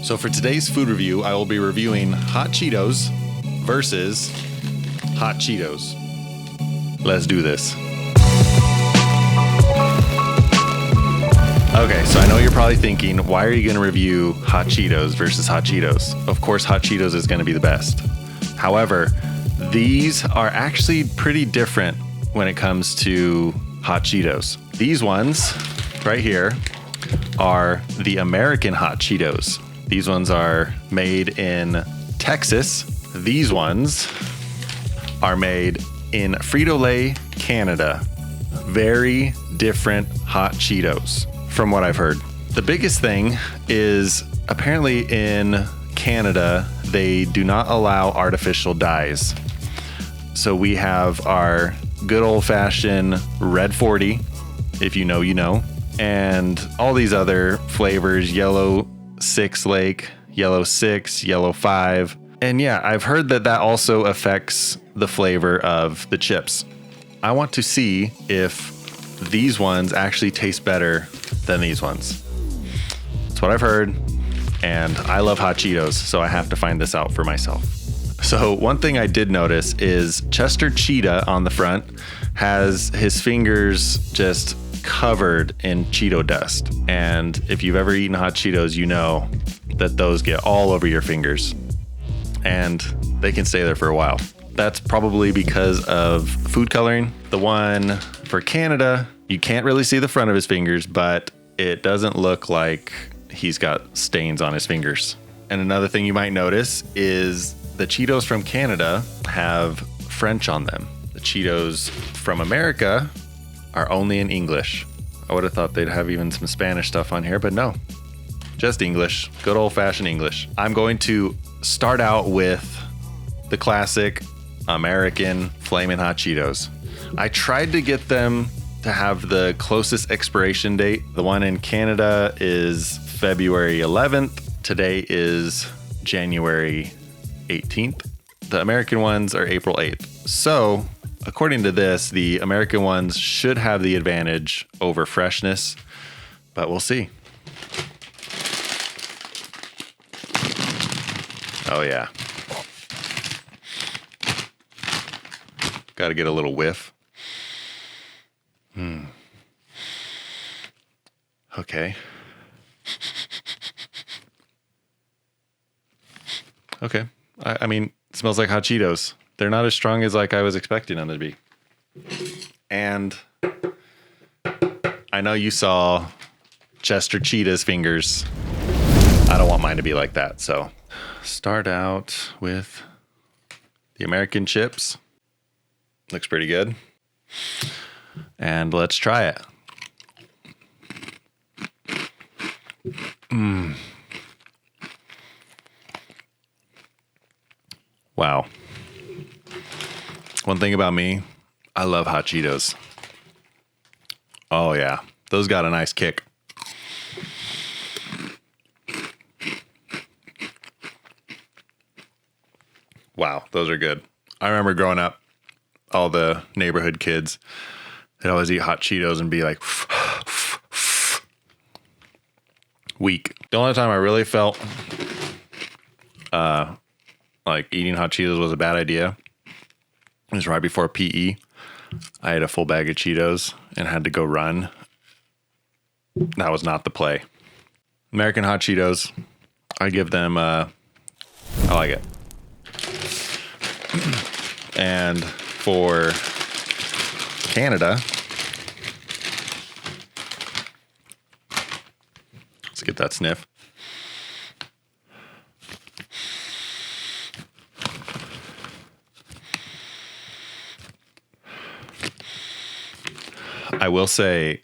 So for today's food review, I will be reviewing Hot Cheetos versus Hot Cheetos. Let's do this. Okay, so I know you're probably thinking, why are you going to review Hot Cheetos versus Hot Cheetos? Of course, Hot Cheetos is going to be the best. However, these are actually pretty different when it comes to Hot Cheetos. These ones right here are the American Hot Cheetos. These ones are made in Texas. These ones are made in Frito-Lay, Canada. Very different Hot Cheetos from what I've heard. The biggest thing is apparently in Canada, they do not allow artificial dyes. So we have our good old-fashioned red 40, if you know, you know, and all these other flavors, yellow 6 Lake, yellow 6, yellow 5. And yeah, I've heard that that also affects the flavor of the chips. I want to see if these ones actually taste better than these ones. That's what I've heard, and I love Hot Cheetos, so I have to find this out for myself. So one thing I did notice is Chester Cheetah on the front has his fingers just covered in Cheeto dust. And if you've ever eaten Hot Cheetos, you know that those get all over your fingers and they can stay there for a while. That's probably because of food coloring. The one for Canada, you can't really see the front of his fingers, but it doesn't look like he's got stains on his fingers. And another thing you might notice is the Cheetos from Canada have French on them. The Cheetos from America are only in English. I would have thought they'd have even some Spanish stuff on here, but no, just English, good old-fashioned English. I'm going to start out with the classic American Flamin' Hot Cheetos. I tried to get them to have the closest expiration date. The one in Canada is February 11th. Today is January 18th. The American ones are April 8th. So, according to this, the American ones should have the advantage over freshness, but we'll see. Oh yeah. Got to get a little whiff. Okay. Okay. I mean, it smells like Hot Cheetos. They're not as strong as like I was expecting them to be. And I know you saw Chester Cheetah's fingers. I don't want mine to be like that. So start out with the American chips. Looks pretty good. And let's try it. Wow. One thing about me, I love Hot Cheetos. Oh yeah, those got a nice kick. Wow, those are good. I remember growing up, all the neighborhood kids, they'd always eat Hot Cheetos and be like, weak. The only time I really felt like eating Hot Cheetos was a bad idea was right before PE. I had a full bag of Cheetos and had to go run. That was not the play. American Hot Cheetos, I give them, I like it. And for Canada, let's get that sniff. I will say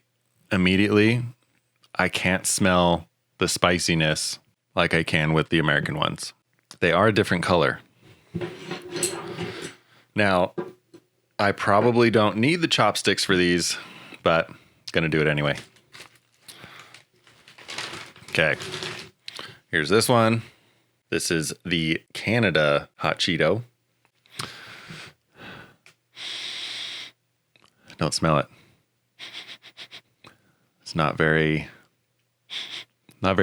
immediately, I can't smell the spiciness like I can with the American ones. They are a different color. Now, I probably don't need the chopsticks for these, but gonna do it anyway. Okay, here's this one. This is the Canada Hot Cheeto. Don't smell it. It's not very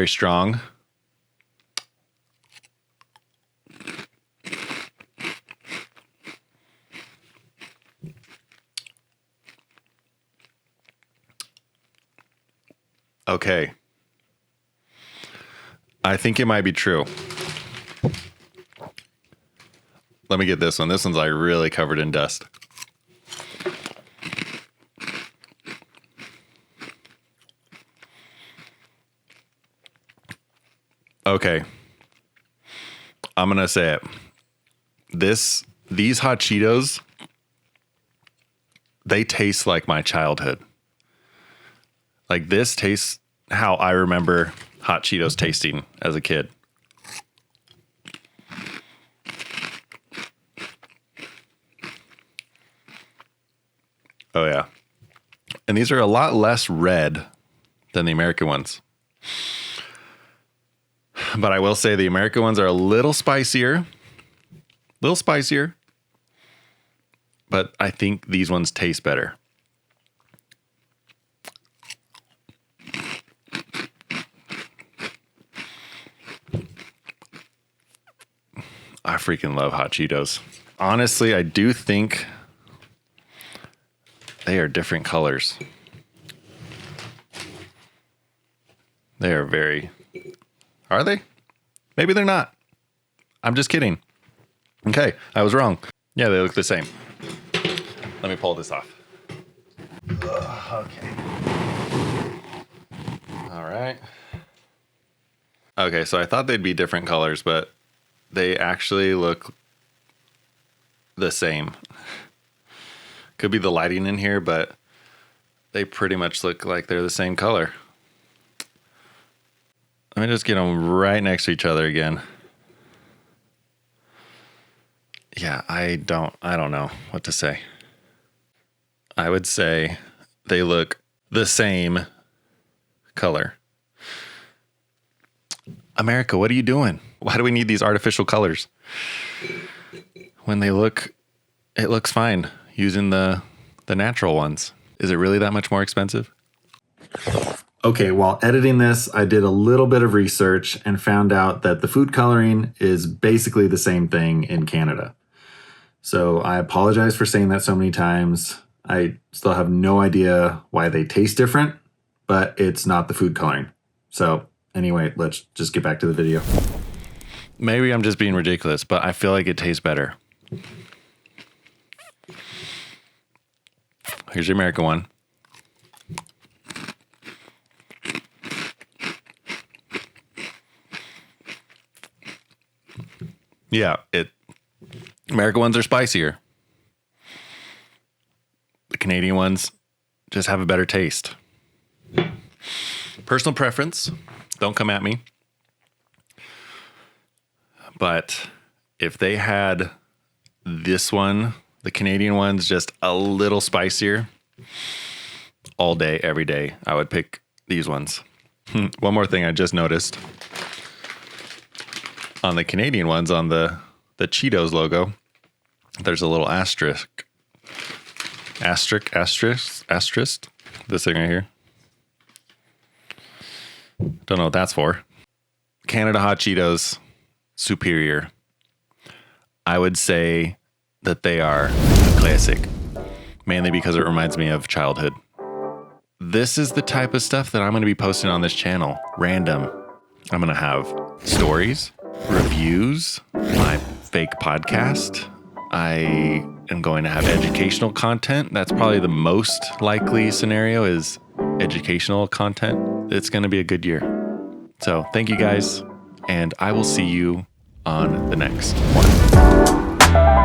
strong. Okay. I think it might be true. Let me get this one. This one's like really covered in dust. Okay. I'm going to say it. These hot Cheetos, they taste like my childhood. Like this tastes how I remember hot Cheetos tasting as a kid. Oh yeah. And these are a lot less red than the American ones. But I will say the American ones are a little spicier. But I think these ones taste better. I freaking love hot Cheetos. Honestly, I do think they are different colors. They are very... Are they? Maybe they're not. I'm just kidding. Okay, I was wrong. Yeah, they look the same. Let me pull this off. Okay. All right. Okay, so I thought they'd be different colors, but they actually look the same. Could be the lighting in here, but they pretty much look like they're the same color. Let me just get them right next to each other again. Yeah, I don't know what to say. I would say they look the same color. America, what are you doing? Why do we need these artificial colors? When it looks fine using the natural ones. Is it really that much more expensive? Okay, while editing this, I did a little bit of research and found out that the food coloring is basically the same thing in Canada. So I apologize for saying that so many times. I still have no idea why they taste different, but it's not the food coloring. So anyway, let's just get back to the video. Maybe I'm just being ridiculous, but I feel like it tastes better. Here's the American one. Yeah, American ones are spicier. The Canadian ones just have a better taste. Personal preference. Don't come at me. But if they had this one, the Canadian one's just a little spicier, all day, every day, I would pick these ones. One more thing I just noticed. On the Canadian ones, on the Cheetos logo, there's a little asterisk. Asterisk. This thing right here. Don't know what that's for. Canada Hot Cheetos, superior. I would say that they are a classic, mainly because it reminds me of childhood. This is the type of stuff that I'm going to be posting on this channel. Random. I'm going to have stories, reviews, my fake podcast. I am going to have educational content. That's probably the most likely scenario, is educational content. It's going to be a good year. So thank you guys, and I will see you on the next one.